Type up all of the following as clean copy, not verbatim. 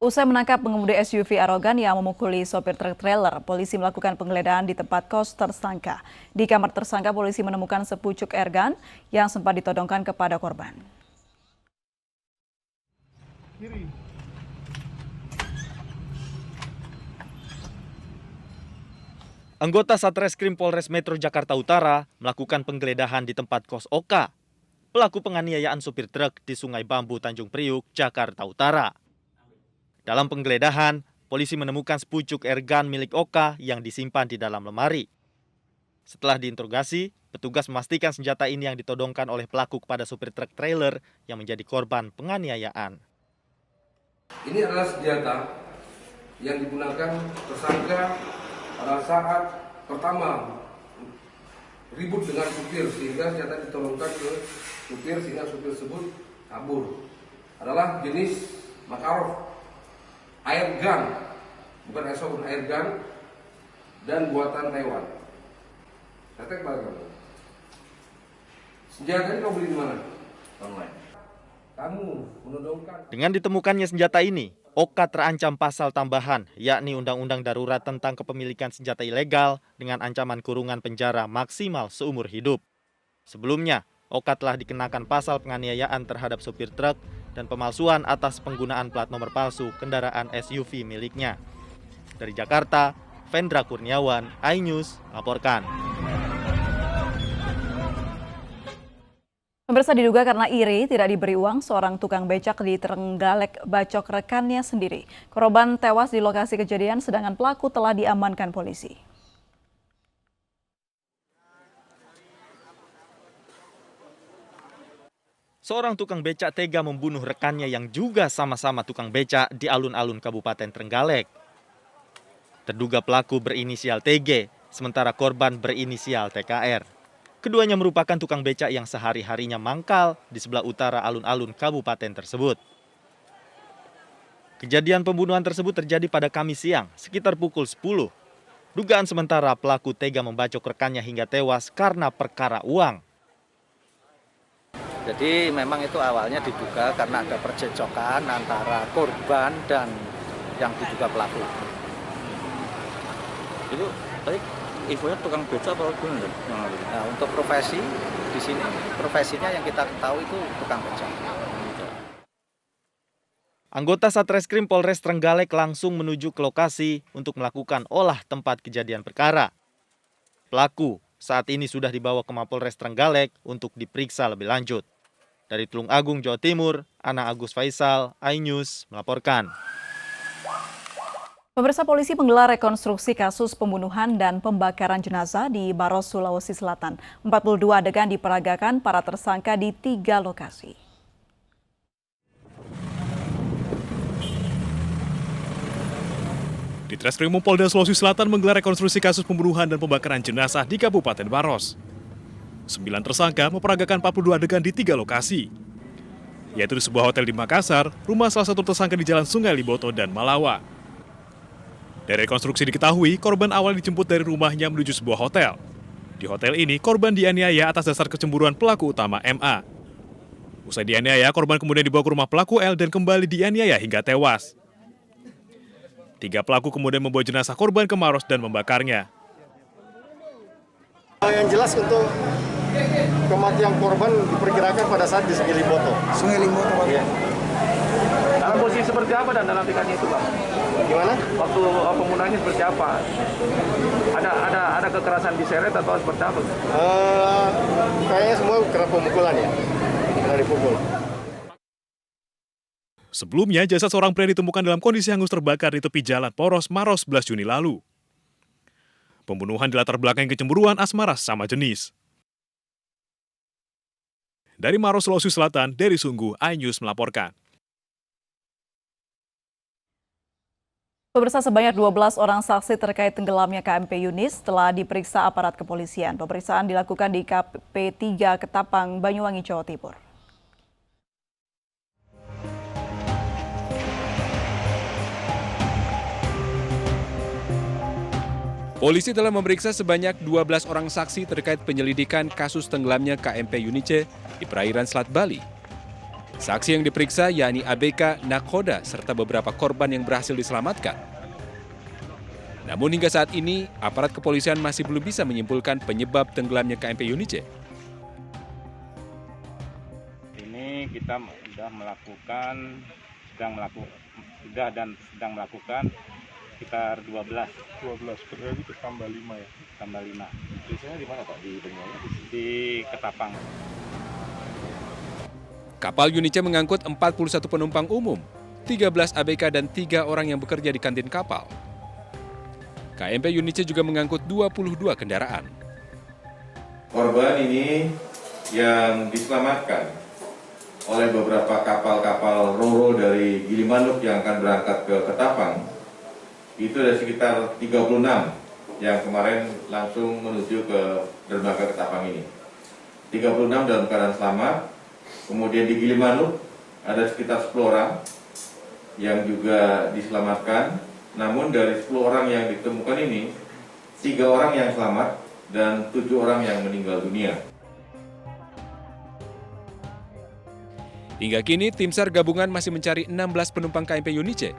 Usai menangkap pengemudi SUV arogan yang memukuli sopir truk trailer, polisi melakukan penggeledahan di tempat kos tersangka. Di kamar tersangka, polisi menemukan sepucuk airgun yang sempat ditodongkan kepada korban. Anggota Satreskrim Polres Metro Jakarta Utara melakukan penggeledahan di tempat kos Oka, pelaku penganiayaan supir truk di Sungai Bambu, Tanjung Priuk, Jakarta Utara. Dalam penggeledahan, polisi menemukan sepucuk airgun milik Oka yang disimpan di dalam lemari. Setelah diinterogasi, petugas memastikan senjata ini yang ditodongkan oleh pelaku kepada supir truk trailer yang menjadi korban penganiayaan. Ini adalah senjata yang digunakan tersangka pada saat pertama ribut dengan supir sehingga senjata ditodongkan ke supir sehingga supir tersebut kabur. Adalah jenis Makarov airgun, bukan airsoft, airgun dan buatan Taiwan. Kata kepada kamu, senjata ini kau beli di mana? Online. Kamu menodongkan. Dengan ditemukannya senjata ini, Oka terancam pasal tambahan, yakni Undang-Undang Darurat tentang Kepemilikan Senjata Ilegal dengan ancaman kurungan penjara maksimal seumur hidup. Sebelumnya, Oka telah dikenakan pasal penganiayaan terhadap supir truk dan pemalsuan atas penggunaan plat nomor palsu kendaraan SUV miliknya. Dari Jakarta, Vendra Kurniawan, iNews, laporkan. Pemirsa, diduga karena iri tidak diberi uang, seorang tukang becak di Trenggalek bacok rekannya sendiri. Korban tewas di lokasi kejadian, sedangkan pelaku telah diamankan polisi. Seorang tukang becak tega membunuh rekannya yang juga sama-sama tukang becak di alun-alun Kabupaten Trenggalek. Terduga pelaku berinisial TG, sementara korban berinisial TKR. Keduanya merupakan tukang becak yang sehari-harinya mangkal di sebelah utara alun-alun kabupaten tersebut. Kejadian pembunuhan tersebut terjadi pada Kamis siang, sekitar pukul 10. Dugaan sementara pelaku tega membacok rekannya hingga tewas karena perkara uang. Jadi memang itu awalnya diduga karena ada percecokan antara korban dan yang diduga pelaku. Itu tadi infonya tukang beca apa gimana? Nah, untuk profesi di sini profesinya yang kita tahu itu tukang beca. Anggota Satreskrim Polres Trenggalek langsung menuju ke lokasi untuk melakukan olah tempat kejadian perkara. Pelaku saat ini sudah dibawa ke Mapolres Trenggalek untuk diperiksa lebih lanjut. Dari Tulung Agung, Jawa Timur, Ana Agus Faisal, iNews melaporkan. Pemirsa, polisi menggelar rekonstruksi kasus pembunuhan dan pembakaran jenazah di Maros, Sulawesi Selatan. 42 adegan diperagakan para tersangka di 3 lokasi. Di Treskrimum Polda Sulawesi Selatan menggelar rekonstruksi kasus pembunuhan dan pembakaran jenazah di Kabupaten Maros. 9 tersangka memperagakan 42 adegan di 3 lokasi, yaitu di sebuah hotel di Makassar, rumah salah satu tersangka di Jalan Sungai Liboto dan Malawa. Dari rekonstruksi diketahui, korban awal dijemput dari rumahnya menuju sebuah hotel. Di hotel ini, korban dianiaya atas dasar kecemburuan pelaku utama MA. Usai dianiaya, korban kemudian dibawa ke rumah pelaku L dan kembali dianiaya hingga tewas. 3 pelaku kemudian membawa jenazah korban ke Maros dan membakarnya. Yang jelas untuk kematian korban diperkirakan pada saat di Sungai Liboto. Sungai Liboto, Pak. Ya. Dalam posisi seperti apa dan dalam tingkatnya itu, Pak? Gimana? Waktu pembunuhannya seperti apa? Ada kekerasan diseret atau seperti apa? Kayaknya semua kena pemukulan ya, kena dipukul. Sebelumnya, jasad seorang pria ditemukan dalam kondisi hangus terbakar di tepi jalan Poros, Maros 11 Juni lalu. Pembunuhan dilatar belakangi kecemburuan asmara sama jenis. Dari Maros, Sulawesi Selatan, Dery Sungguh, iNews melaporkan. Pemirsa, sebanyak 12 orang saksi terkait tenggelamnya KMP Yunis telah diperiksa aparat kepolisian. Pemeriksaan dilakukan di KP 3 Ketapang, Banyuwangi, Jawa Timur. Polisi telah memeriksa sebanyak 12 orang saksi terkait penyelidikan kasus tenggelamnya KMP Yunice di perairan Selat Bali. Saksi yang diperiksa yakni ABK, nakoda, serta beberapa korban yang berhasil diselamatkan. Namun hingga saat ini, aparat kepolisian masih belum bisa menyimpulkan penyebab tenggelamnya KMP Yunice. Ini kita sudah sedang melakukan sekitar 12 berarti tambah 5 ya? Tambah 5. Biasanya di mana Pak? Di Banyuwangi? Di Ketapang. Kapal Yunice mengangkut 41 penumpang umum, 13 ABK dan 3 orang yang bekerja di kantin kapal. KMP Yunice juga mengangkut 22 kendaraan. Korban ini yang diselamatkan oleh beberapa kapal-kapal ro-ro dari Gilimanuk yang akan berangkat ke Ketapang, itu ada sekitar 36 yang kemarin langsung menuju ke dermaga Ketapang ini. 36 dalam keadaan selamat. Kemudian di Gilimanuk ada sekitar 10 orang yang juga diselamatkan. Namun dari 10 orang yang ditemukan ini, 3 orang yang selamat dan 7 orang yang meninggal dunia. Hingga kini, tim SAR gabungan masih mencari 16 penumpang KMP Yunice.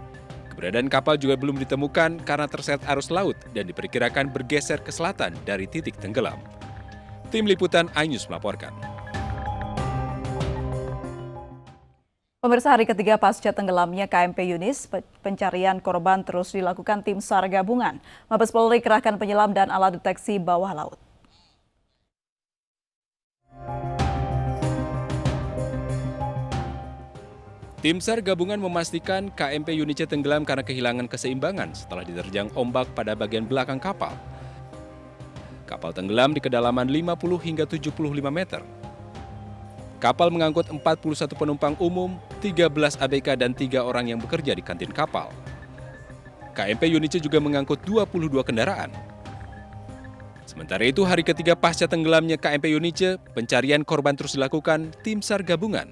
Keberadaan kapal juga belum ditemukan karena terseret arus laut dan diperkirakan bergeser ke selatan dari titik tenggelam. Tim Liputan iNews melaporkan. Pemirsa, hari ketiga pasca tenggelamnya KMP Yunis, pencarian korban terus dilakukan tim SAR gabungan. Mabes Polri kerahkan penyelam dan alat deteksi bawah laut. Tim SAR gabungan memastikan KMP Yunice tenggelam karena kehilangan keseimbangan setelah diterjang ombak pada bagian belakang kapal. Kapal tenggelam di kedalaman 50 hingga 75 meter. Kapal mengangkut 41 penumpang umum, 13 ABK dan 3 orang yang bekerja di kantin kapal. KMP Yunice juga mengangkut 22 kendaraan. Sementara itu, hari ketiga pasca tenggelamnya KMP Yunice, pencarian korban terus dilakukan tim SAR gabungan.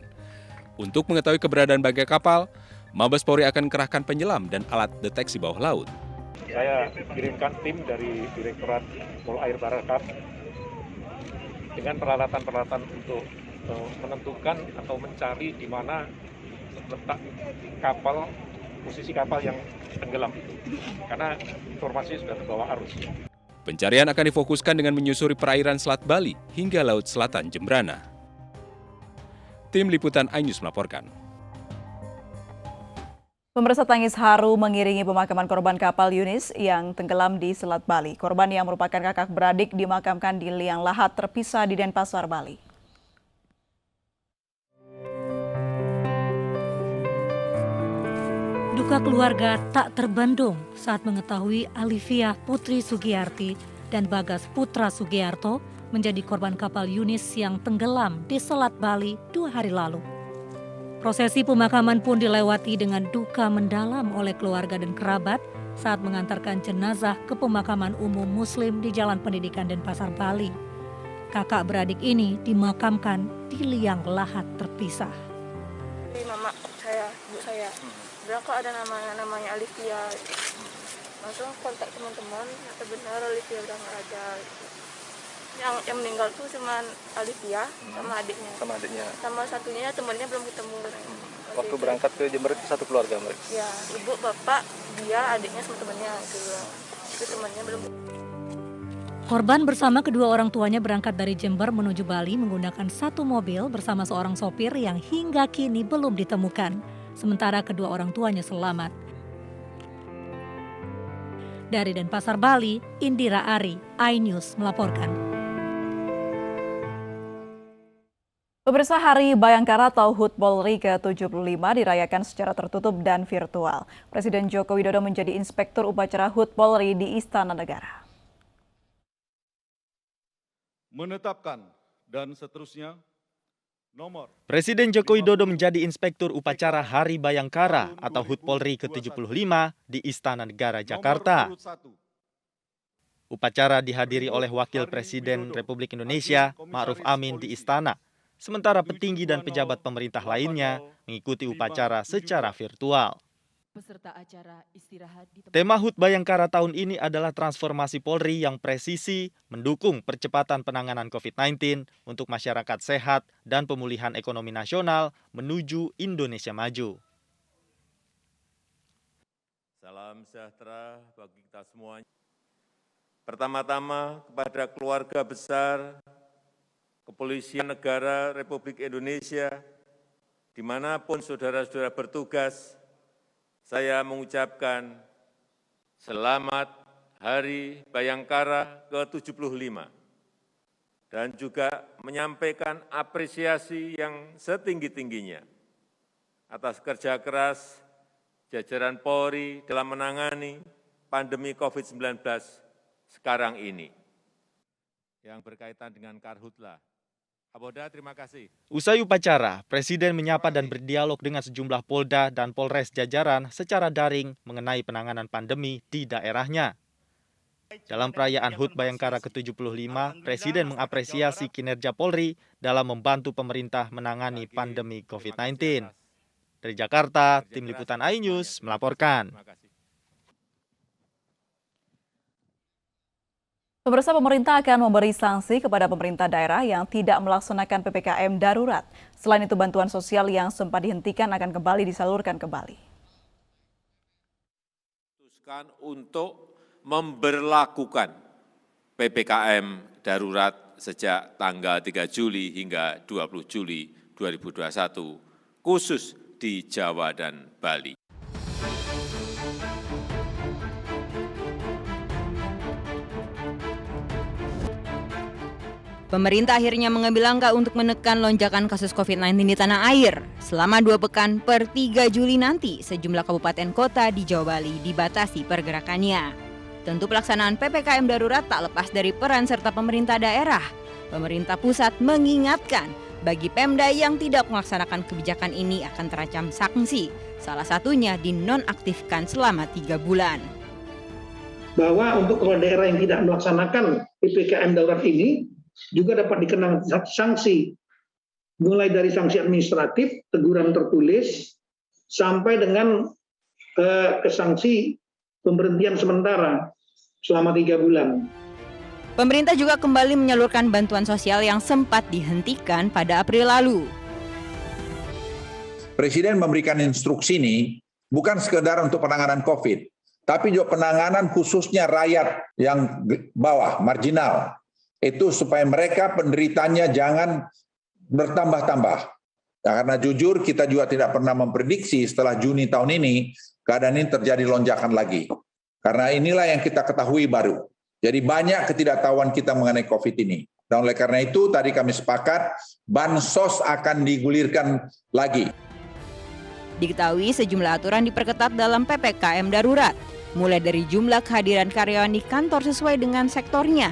Untuk mengetahui keberadaan bangkai kapal, Mabes Polri akan kerahkan penyelam dan alat deteksi bawah laut. Saya kirimkan tim dari Direktorat Polair Barakap dengan peralatan-peralatan untuk menentukan atau mencari di mana letak kapal, posisi kapal yang tenggelam itu. Karena informasi sudah terbawa arus. Pencarian akan difokuskan dengan menyusuri perairan Selat Bali hingga Laut Selatan Jembrana. Tim Liputan iNews melaporkan. Pemirsa, tangis haru mengiringi pemakaman korban kapal Yunis yang tenggelam di Selat Bali. Korban yang merupakan kakak beradik dimakamkan di liang lahat terpisah di Denpasar, Bali. Duka keluarga tak terbendung saat mengetahui Alivia Putri Sugiyarti dan Bagas Putra Sugiyarto menjadi korban kapal Yunis yang tenggelam di Selat Bali 2 hari lalu. Prosesi pemakaman pun dilewati dengan duka mendalam oleh keluarga dan kerabat saat mengantarkan jenazah ke pemakaman umum Muslim di Jalan Pendidikan Denpasar, Bali. Kakak beradik ini dimakamkan di liang lahat terpisah. Mama saya, ibu saya, bilang kok ada namanya Alivia. Langsung kontak teman-teman, ternyata benar Alivia udah nggak ada. Yang meninggal tuh cuma Alivia sama adiknya. Sama adiknya. Sama satunya temannya belum ketemu. Waktu berangkat ke Jember itu satu keluarga mereka? Ya, ibu, bapak, dia, adiknya sama temannya. Itu temannya belum. Korban bersama kedua orang tuanya berangkat dari Jember menuju Bali menggunakan satu mobil bersama seorang sopir yang hingga kini belum ditemukan. Sementara kedua orang tuanya selamat. Dari Denpasar, Bali, Indira Ari, iNews melaporkan. Pemirsa, Hari Bayangkara atau HUT Polri ke-75 dirayakan secara tertutup dan virtual. Presiden Joko Widodo menjadi inspektur upacara HUT Polri di Istana Negara. Menetapkan dan seterusnya nomor. Presiden Joko Widodo menjadi inspektur upacara Hari Bayangkara atau HUT Polri ke-75 di Istana Negara, Jakarta. Upacara dihadiri oleh Wakil Presiden Republik Indonesia, Ma'ruf Amin di Istana. Sementara petinggi dan pejabat pemerintah lainnya mengikuti upacara secara virtual. Peserta acara istirahat di tempat. Tema HUT Bayangkara tahun ini adalah transformasi Polri yang presisi, mendukung percepatan penanganan COVID-19 untuk masyarakat sehat dan pemulihan ekonomi nasional menuju Indonesia maju. Salam sejahtera bagi kita semuanya. Pertama-tama kepada keluarga besar Kepolisian Negara Republik Indonesia, dimanapun saudara-saudara bertugas, saya mengucapkan selamat Hari Bayangkara ke-75 dan juga menyampaikan apresiasi yang setinggi-tingginya atas kerja keras jajaran Polri dalam menangani pandemi COVID-19 sekarang ini. Yang berkaitan dengan Karhutla. Kapolda, terima kasih. Usai upacara, Presiden menyapa dan berdialog dengan sejumlah Polda dan Polres jajaran secara daring mengenai penanganan pandemi di daerahnya. Dalam perayaan HUT Bayangkara ke-75, Presiden mengapresiasi kinerja Polri dalam membantu pemerintah menangani pandemi COVID-19. Dari Jakarta, Tim Liputan iNews melaporkan. Pemirsa, pemerintah akan memberi sanksi kepada pemerintah daerah yang tidak melaksanakan PPKM darurat. Selain itu, bantuan sosial yang sempat dihentikan akan kembali disalurkan kembali. Untuk memberlakukan PPKM darurat sejak tanggal 3 Juli hingga 20 Juli 2021, khusus di Jawa dan Bali. Pemerintah akhirnya mengambil langkah untuk menekan lonjakan kasus COVID-19 di tanah air. Selama 2 pekan per 3 Juli nanti, sejumlah kabupaten kota di Jawa Bali dibatasi pergerakannya. Tentu pelaksanaan PPKM darurat tak lepas dari peran serta pemerintah daerah. Pemerintah pusat mengingatkan, bagi Pemda yang tidak melaksanakan kebijakan ini akan terancam sanksi. Salah satunya dinonaktifkan selama 3 bulan. Bahwa untuk kepala daerah yang tidak melaksanakan PPKM darurat ini, juga dapat dikenakan sanksi, mulai dari sanksi administratif, teguran tertulis, sampai dengan ke sanksi pemberhentian sementara selama 3 bulan. Pemerintah juga kembali menyalurkan bantuan sosial yang sempat dihentikan pada April lalu. Presiden memberikan instruksi ini bukan sekedar untuk penanganan COVID, tapi juga penanganan khususnya rakyat yang bawah, marginal. Itu supaya mereka penderitanya jangan bertambah-tambah. Nah, karena jujur kita juga tidak pernah memprediksi setelah Juni tahun ini, keadaan ini terjadi lonjakan lagi. Karena inilah yang kita ketahui baru. Jadi banyak ketidaktahuan kita mengenai COVID ini. Dan oleh karena itu tadi kami sepakat, bansos akan digulirkan lagi. Diketahui sejumlah aturan diperketat dalam PPKM darurat, mulai dari jumlah kehadiran karyawan di kantor sesuai dengan sektornya.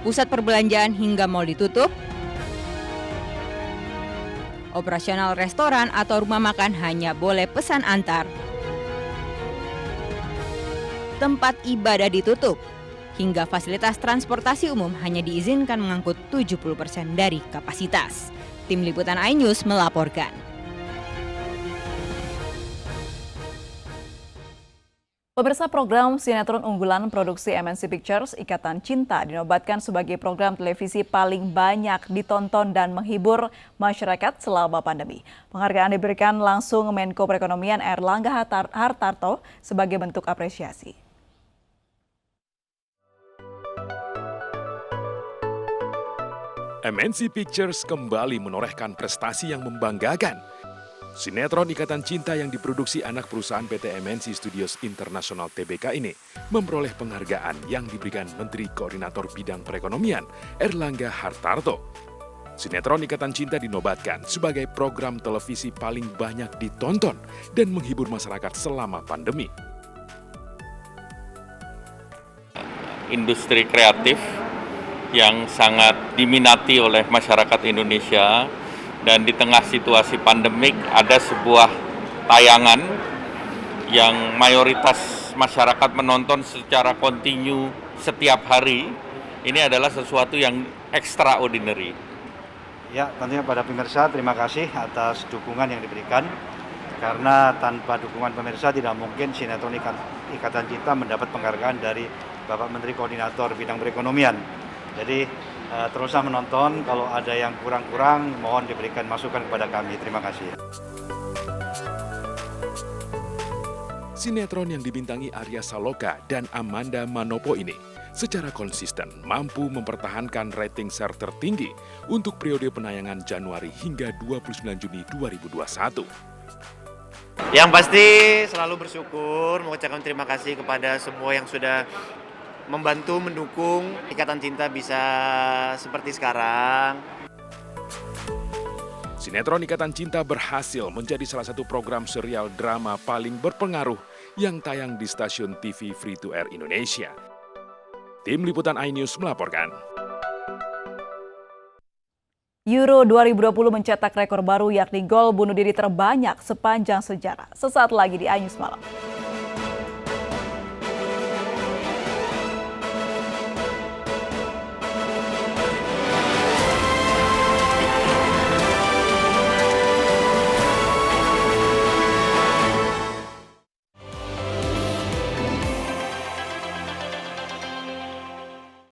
Pusat perbelanjaan hingga mal ditutup, operasional restoran atau rumah makan hanya boleh pesan antar, tempat ibadah ditutup, hingga fasilitas transportasi umum hanya diizinkan mengangkut 70% dari kapasitas. Tim Liputan iNews melaporkan. Pemirsa, program sinetron unggulan produksi MNC Pictures Ikatan Cinta dinobatkan sebagai program televisi paling banyak ditonton dan menghibur masyarakat selama pandemi. Penghargaan diberikan langsung Menko Perekonomian Erlangga Hartarto sebagai bentuk apresiasi. MNC Pictures kembali menorehkan prestasi yang membanggakan. Sinetron Ikatan Cinta yang diproduksi anak perusahaan PT MNC Studios Internasional Tbk ini memperoleh penghargaan yang diberikan Menteri Koordinator Bidang Perekonomian Erlangga Hartarto. Sinetron Ikatan Cinta dinobatkan sebagai program televisi paling banyak ditonton dan menghibur masyarakat selama pandemi. Industri kreatif yang sangat diminati oleh masyarakat Indonesia. Dan di tengah situasi pandemik ada sebuah tayangan yang mayoritas masyarakat menonton secara kontinu setiap hari. Ini adalah sesuatu yang extraordinary. Ya, tentunya pada pemirsa terima kasih atas dukungan yang diberikan. Karena tanpa dukungan pemirsa tidak mungkin sinetron Ikatan Cinta mendapat penghargaan dari Bapak Menteri Koordinator Bidang Perekonomian. Jadi teruslah menonton, kalau ada yang kurang-kurang mohon diberikan masukan kepada kami. Terima kasih. Sinetron yang dibintangi Arya Saloka dan Amanda Manopo ini secara konsisten mampu mempertahankan rating share tertinggi untuk periode penayangan Januari hingga 29 Juni 2021. Yang pasti selalu bersyukur, mengucapkan terima kasih kepada semua yang sudah membantu, mendukung Ikatan Cinta bisa seperti sekarang. Sinetron Ikatan Cinta berhasil menjadi salah satu program serial drama paling berpengaruh yang tayang di stasiun TV Free to Air Indonesia. Tim Liputan iNews melaporkan. Euro 2020 mencetak rekor baru yakni gol bunuh diri terbanyak sepanjang sejarah. Sesaat lagi di iNews Malam.